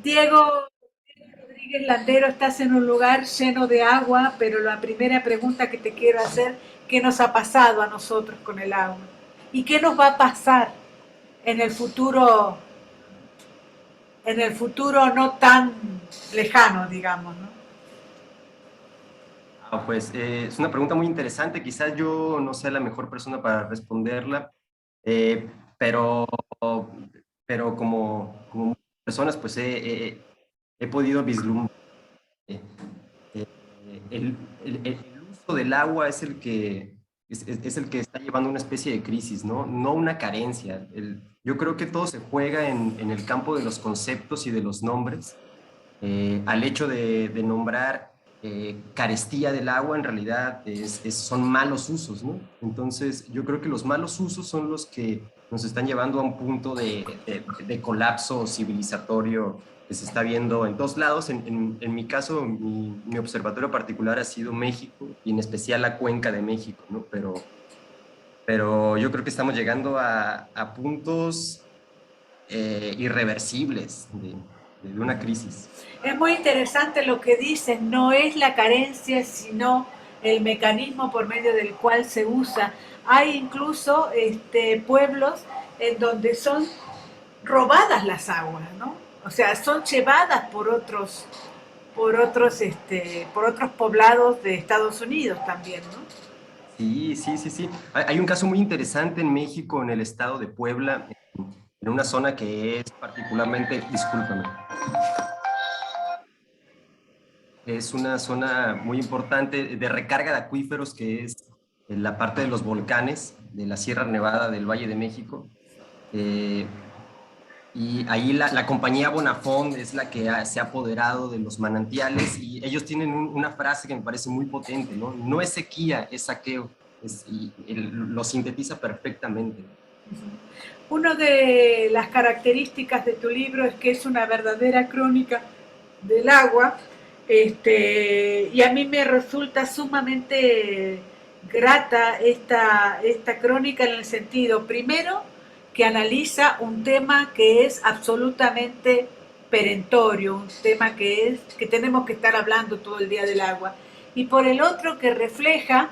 Diego Rodríguez Landero, estás en un lugar lleno de agua, pero la primera pregunta que te quiero hacer, ¿qué nos ha pasado a nosotros con el agua? ¿Y qué nos va a pasar en en el futuro no tan lejano, digamos, ¿no? Pues es una pregunta muy interesante. Quizás yo no sea la mejor persona para responderla, eh, pero, pero como muchas personas, pues he podido vislumbrar. eh, eh, el uso del agua es el que, es el que está llevando una especie de crisis, ¿no? No una carencia. Yo creo que todo se juega en el campo de los conceptos y de los nombres. Al hecho de nombrar carestía del agua, en realidad son malos usos, ¿no? Entonces, yo creo que los malos usos son los que nos están llevando a un punto de colapso civilizatorio que se está viendo en todos lados. En mi caso, mi observatorio particular ha sido México y en especial la cuenca de México, ¿no? Pero yo creo que estamos llegando a puntos irreversibles de una crisis. Es muy interesante lo que dices, no es la carencia, sino el mecanismo por medio del cual se usa. Hay incluso pueblos en donde son robadas las aguas, ¿no? O sea, son llevadas por otros poblados de Estados Unidos también, ¿no? Sí, sí, sí, sí. Hay un caso muy interesante en México, en el estado de Puebla, en una zona que es particularmente, discúlpame, es una zona muy importante de recarga de acuíferos, que es en la parte de los volcanes de la Sierra Nevada del Valle de México. Eh, y ahí la compañía Bonafont es la que se ha apoderado de los manantiales y ellos tienen una frase que me parece muy potente, ¿no? No es sequía, es saqueo. Lo sintetiza perfectamente. Una de las características de tu libro es que es una verdadera crónica del agua, y a mí me resulta sumamente grata esta crónica en el sentido, primero, que analiza un tema que es absolutamente perentorio, un tema que tenemos que estar hablando todo el día del agua, y por el otro que refleja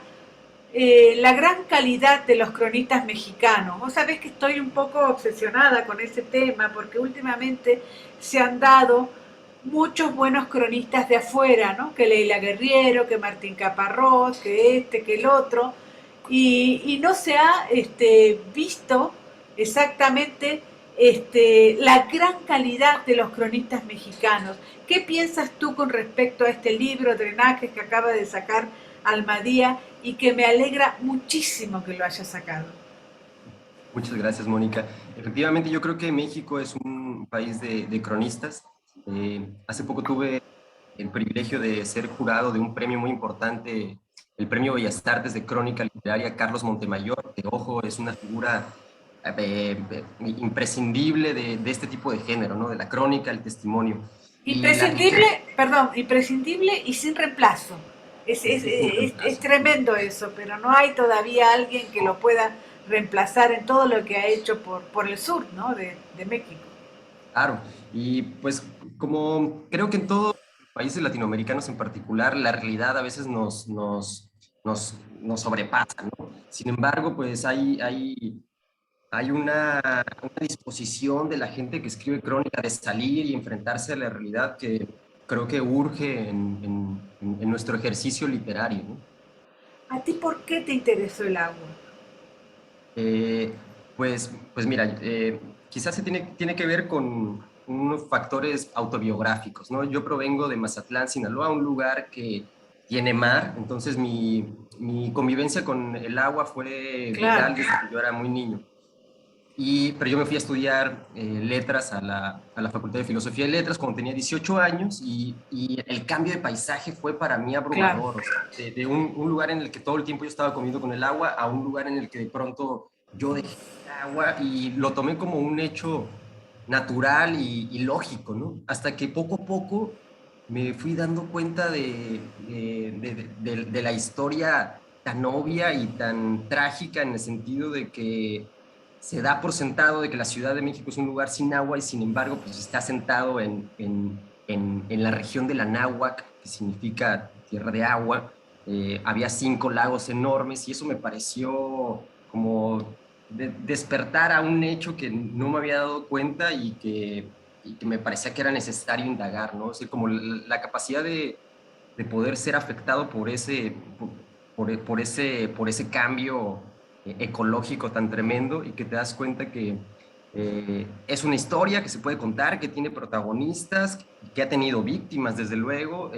la gran calidad de los cronistas mexicanos. Vos sabés que estoy un poco obsesionada con ese tema porque últimamente se han dado muchos buenos cronistas de afuera, ¿no? Que Leila Guerriero, que Martín Caparrós, que que el otro, y no se ha visto exactamente la gran calidad de los cronistas mexicanos. ¿Qué piensas tú con respecto a este libro, Drenajes, que acaba de sacar Almadía y que me alegra muchísimo que lo haya sacado? Muchas gracias, Mónica. Efectivamente, yo creo que México es un país de cronistas. Hace poco tuve el privilegio de ser jurado de un premio muy importante, el Premio Bellas Artes de Crónica Literaria Carlos Montemayor, que, ojo, es una figura imprescindible de este tipo de género, ¿no? De la crónica, el testimonio. Y la Imprescindible, riqueza perdón, imprescindible y sin reemplazo. es sin Es reemplazo. tremendo eso, pero no hay todavía alguien que lo pueda reemplazar en todo lo que ha hecho por el sur, ¿no? De México. Claro, y pues como creo que en todos los países latinoamericanos en particular, la realidad a veces nos sobrepasa, ¿no? Sin embargo, pues hay una disposición de la gente que escribe crónica de salir y enfrentarse a la realidad que creo que urge en nuestro ejercicio literario, ¿no? ¿A ti por qué te interesó el agua? Pues mira, quizás tiene que ver con unos factores autobiográficos, ¿no? Yo provengo de Mazatlán, Sinaloa, un lugar que tiene mar, entonces mi convivencia con el agua fue Claro. vital desde que yo era muy niño. Pero yo me fui a estudiar letras a la Facultad de Filosofía y Letras cuando tenía 18 años y el cambio de paisaje fue para mí Claro. abrumador. O sea, de un lugar en el que todo el tiempo yo estaba comiendo con el agua a un lugar en el que de pronto yo dejé el agua y lo tomé como un hecho natural y lógico, ¿no? Hasta que poco a poco me fui dando cuenta de la historia tan obvia y tan trágica en el sentido de que se da por sentado de que la Ciudad de México es un lugar sin agua y sin embargo pues está sentado en la región de la Náhuac, que significa tierra de agua. Había 5 lagos enormes y eso me pareció como despertar a un hecho que no me había dado cuenta y que me parecía que era necesario indagar, ¿no? O sea, como la capacidad de poder ser afectado por ese cambio ecológico tan tremendo y que te das cuenta que es una historia que se puede contar, que tiene protagonistas, que ha tenido víctimas, desde luego.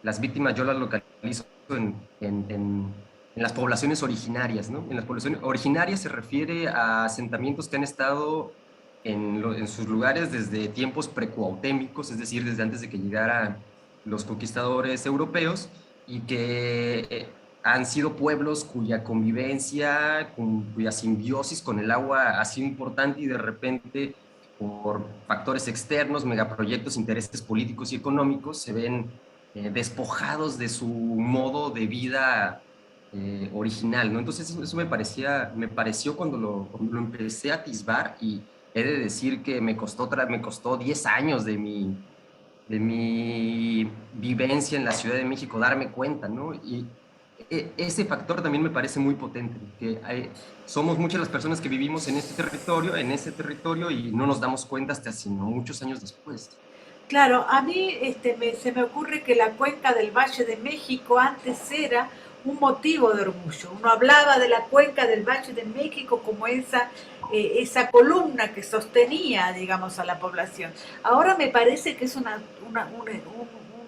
Las víctimas yo las localizo en las poblaciones originarias, ¿no? En las poblaciones originarias se refiere a asentamientos que han estado en sus lugares desde tiempos precuautémicos, es decir, desde antes de que llegaran los conquistadores europeos, y que han sido pueblos cuya convivencia, cuya simbiosis con el agua ha sido importante y de repente por factores externos, megaproyectos, intereses políticos y económicos, se ven despojados de su modo de vida original, ¿no? Entonces eso me pareció cuando lo empecé a atisbar, y he de decir que me costó 10 años de mi vivencia en la Ciudad de México darme cuenta, ¿no? Y ese factor también me parece muy potente, que somos muchas las personas que vivimos en este territorio y no nos damos cuenta hasta sino muchos años después. Claro, a mí se me ocurre que la cuenca del Valle de México antes era un motivo de orgullo. Uno hablaba de la cuenca del Valle de México como esa columna que sostenía, digamos, a la población. Ahora me parece que es un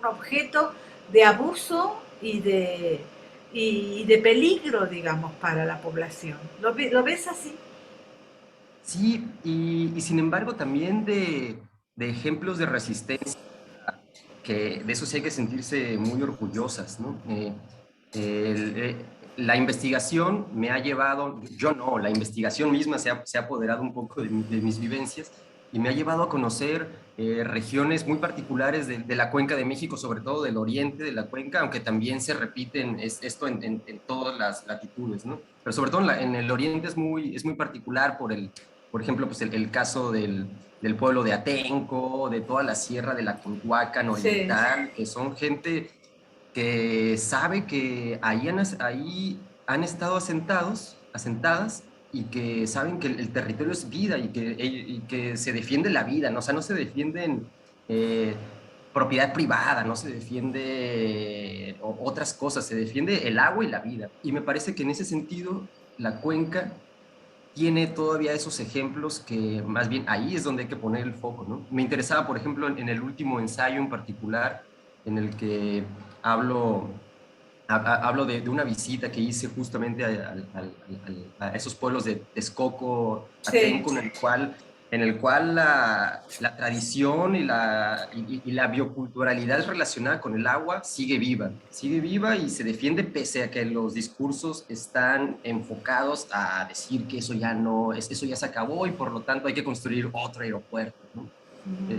objeto de abuso y de peligro, digamos, para la población. ¿Lo ves así? Sí, y sin embargo también de ejemplos de resistencia, que de eso sí hay que sentirse muy orgullosas, ¿no? La investigación me ha llevado, yo no, la investigación misma se ha apoderado un poco de mis vivencias y me ha llevado a conocer regiones muy particulares de la cuenca de México, sobre todo del oriente de la cuenca, aunque también se repiten esto en todas las latitudes, ¿no? Pero sobre todo en el oriente es muy particular por ejemplo, pues el caso del pueblo de Atenco, de toda la sierra de la Conhuacan Sí. Oriental, que son gente que sabe que ahí han estado asentadas, y que saben que el territorio es vida y que se defiende la vida, ¿no? O sea, no se defienden propiedad privada, no se defiende otras cosas, se defiende el agua y la vida. Y me parece que en ese sentido la cuenca tiene todavía esos ejemplos que más bien ahí es donde hay que poner el foco, ¿no? Me interesaba, por ejemplo, en el último ensayo en particular, en el que hablo, hablo de una visita que hice justamente a esos pueblos de Texcoco, Sí. Atenco, en el cual la tradición y la bioculturalidad relacionada con el agua sigue viva y se defiende pese a que los discursos están enfocados a decir que eso ya no, eso ya se acabó y por lo tanto hay que construir otro aeropuerto, ¿no?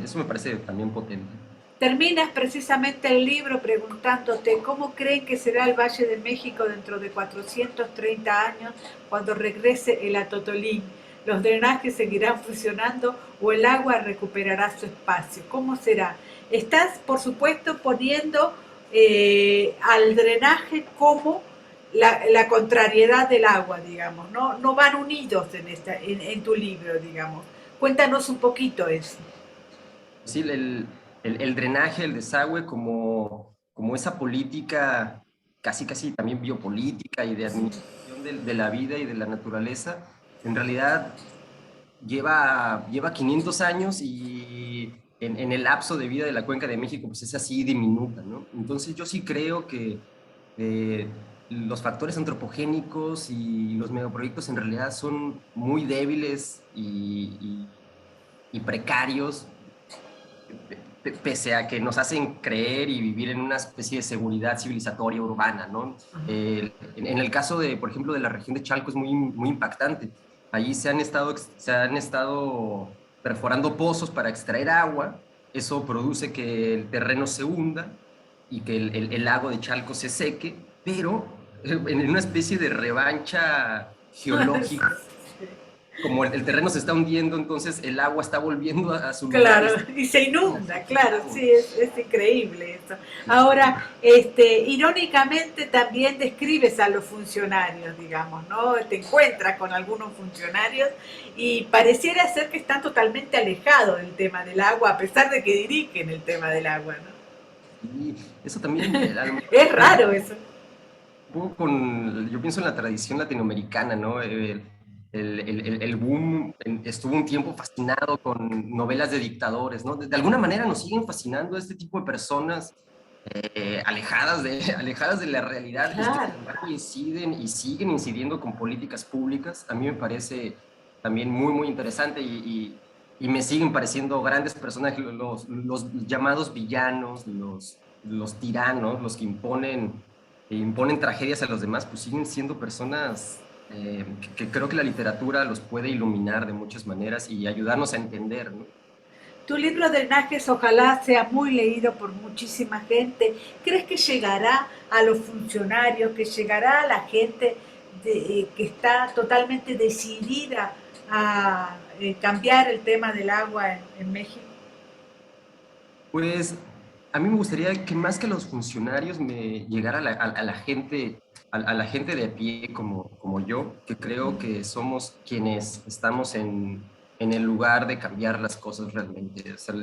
Eso me parece también potente. Terminas precisamente el libro preguntándote cómo creen que será el Valle de México dentro de 430 años cuando regrese el Atotolín. Los drenajes seguirán funcionando o el agua recuperará su espacio. ¿Cómo será? Estás, por supuesto, poniendo al drenaje como la contrariedad del agua, digamos. No, no van unidos en tu libro, digamos. Cuéntanos un poquito eso. Sí, el drenaje, el desagüe como esa política casi también biopolítica y de administración de la vida y de la naturaleza, en realidad lleva 500 años y en el lapso de vida de la Cuenca de México pues es así diminuta, ¿no? Entonces yo sí creo que los factores antropogénicos y los megaproyectos en realidad son muy débiles y precarios, pese a que nos hacen creer y vivir en una especie de seguridad civilizatoria urbana, ¿no? En el caso de, por ejemplo, de la región de Chalco es muy impactante. Allí se han estado perforando pozos para extraer agua, eso produce que el terreno se hunda y que el lago de Chalco se seque, pero en una especie de revancha geológica como el terreno se está hundiendo, entonces el agua está volviendo a su lugar. Claro, y se inunda, claro, Agua. sí, es increíble eso. Sí, sí, sí. Ahora, irónicamente también describes a los funcionarios, digamos, ¿no? Te encuentras con algunos funcionarios y pareciera ser que están totalmente alejados del tema del agua, a pesar de que dirigen el tema del agua, ¿no? Y eso también, a lo mejor Es tiene que ver raro eso. un poco con, yo pienso en la tradición latinoamericana, ¿no? El boom estuvo un tiempo fascinado con novelas de dictadores, ¿no? De alguna manera nos siguen fascinando este tipo de personas alejadas de la realidad y que Claro. sin embargo inciden y siguen incidiendo con políticas públicas. A mí me parece también muy, muy interesante y me siguen pareciendo grandes personajes, los llamados villanos, los tiranos, los que imponen tragedias a los demás, pues siguen siendo personas que creo que la literatura los puede iluminar de muchas maneras y ayudarnos a entender, ¿no? Tu libro de Najes ojalá sea muy leído por muchísima gente. ¿Crees que llegará a los funcionarios, que llegará a la gente que está totalmente decidida a cambiar el tema del agua en México? Pues a mí me gustaría que más que a los funcionarios me llegara a la gente, a la gente de a pie como yo, que creo que somos quienes estamos en el lugar de cambiar las cosas realmente. O sea,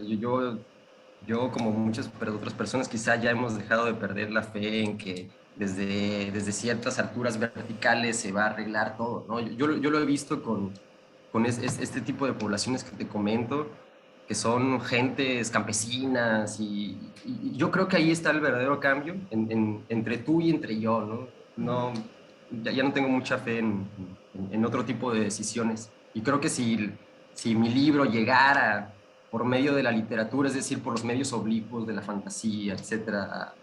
yo como muchas pero otras personas, quizá ya hemos dejado de perder la fe en que desde ciertas alturas verticales se va a arreglar todo, ¿no? Yo lo he visto con este tipo de poblaciones que te comento, que son gentes campesinas y yo creo que ahí está el verdadero cambio entre tú y entre yo, ¿no? No, ya no tengo mucha fe en otro tipo de decisiones y creo que si mi libro llegara por medio de la literatura, es decir, por los medios oblicuos de la fantasía, etcétera,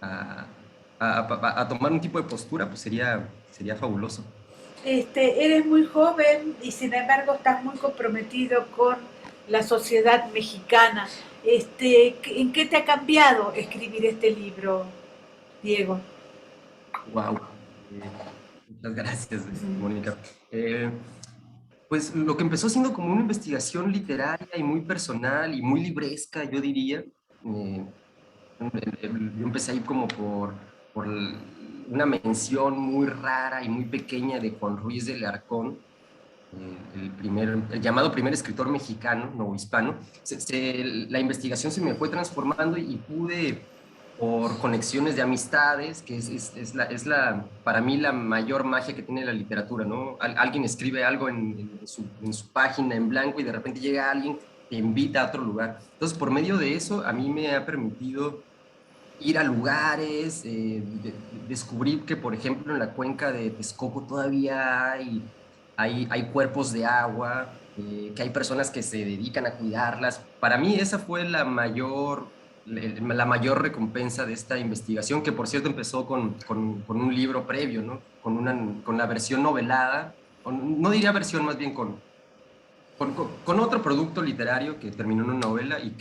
a, a tomar un tipo de postura, pues sería fabuloso. Eres muy joven y sin embargo estás muy comprometido con la sociedad mexicana. ¿En qué te ha cambiado escribir este libro, Diego? Wow. Muchas gracias, Mónica. Pues lo que empezó siendo como una investigación literaria y muy personal y muy libresca, yo diría. Yo empecé ahí como por una mención muy rara y muy pequeña de Juan Ruiz de Alarcón, el llamado primer escritor mexicano, novohispano. La investigación se me fue transformando y pude, por conexiones de amistades, que para mí la mayor magia que tiene la literatura, ¿no? Alguien escribe algo en su página en blanco y de repente llega alguien que te invita a otro lugar. Entonces, por medio de eso, a mí me ha permitido ir a lugares, descubrir que, por ejemplo, en la cuenca de Texcoco todavía hay cuerpos de agua, que hay personas que se dedican a cuidarlas. Para mí esa fue la mayor recompensa de esta investigación, que por cierto empezó con un libro previo, ¿no? Con la versión novelada, o no diría versión, más bien con otro producto literario que terminó en una novela y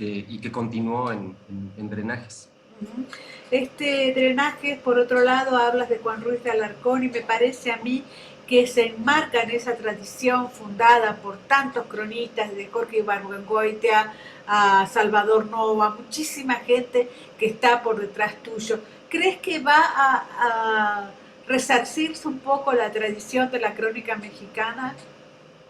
que continuó en Drenajes. Este drenaje, por otro lado, hablas de Juan Ruiz de Alarcón y me parece a mí que se enmarca en esa tradición fundada por tantos cronistas, de Jorge Ibargüengoitia a Salvador Nova, muchísima gente que está por detrás tuyo. ¿Crees que va a resarcirse un poco la tradición de la crónica mexicana?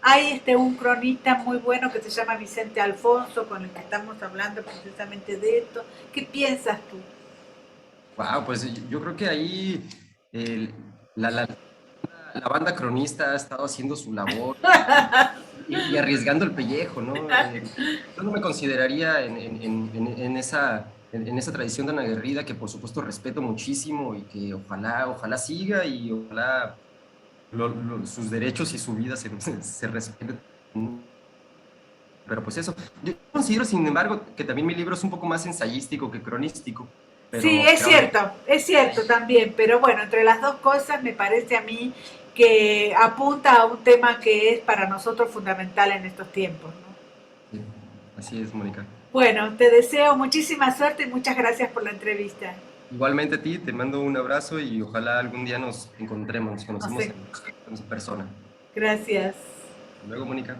Hay un cronista muy bueno que se llama Vicente Alfonso, con el que estamos hablando precisamente de esto. ¿Qué piensas tú? Wow, pues yo creo que ahí el- la banda cronista ha estado haciendo su labor y arriesgando el pellejo, ¿no? Yo no me consideraría en esa tradición tan aguerrida que por supuesto respeto muchísimo y que ojalá siga y ojalá sus derechos y su vida se respeten. Pero pues eso, yo considero sin embargo que también mi libro es un poco más ensayístico que cronístico, Sí, pero aún es cierto también, pero bueno, entre las dos cosas me parece a mí que apunta a un tema que es para nosotros fundamental en estos tiempos, ¿no? sí, así es, Mónica. Bueno, te deseo muchísima suerte y muchas gracias por la entrevista. Igualmente a ti, te mando un abrazo y ojalá algún día nos encontremos, nos No conocemos sé, en persona. gracias. Luego, Mónica.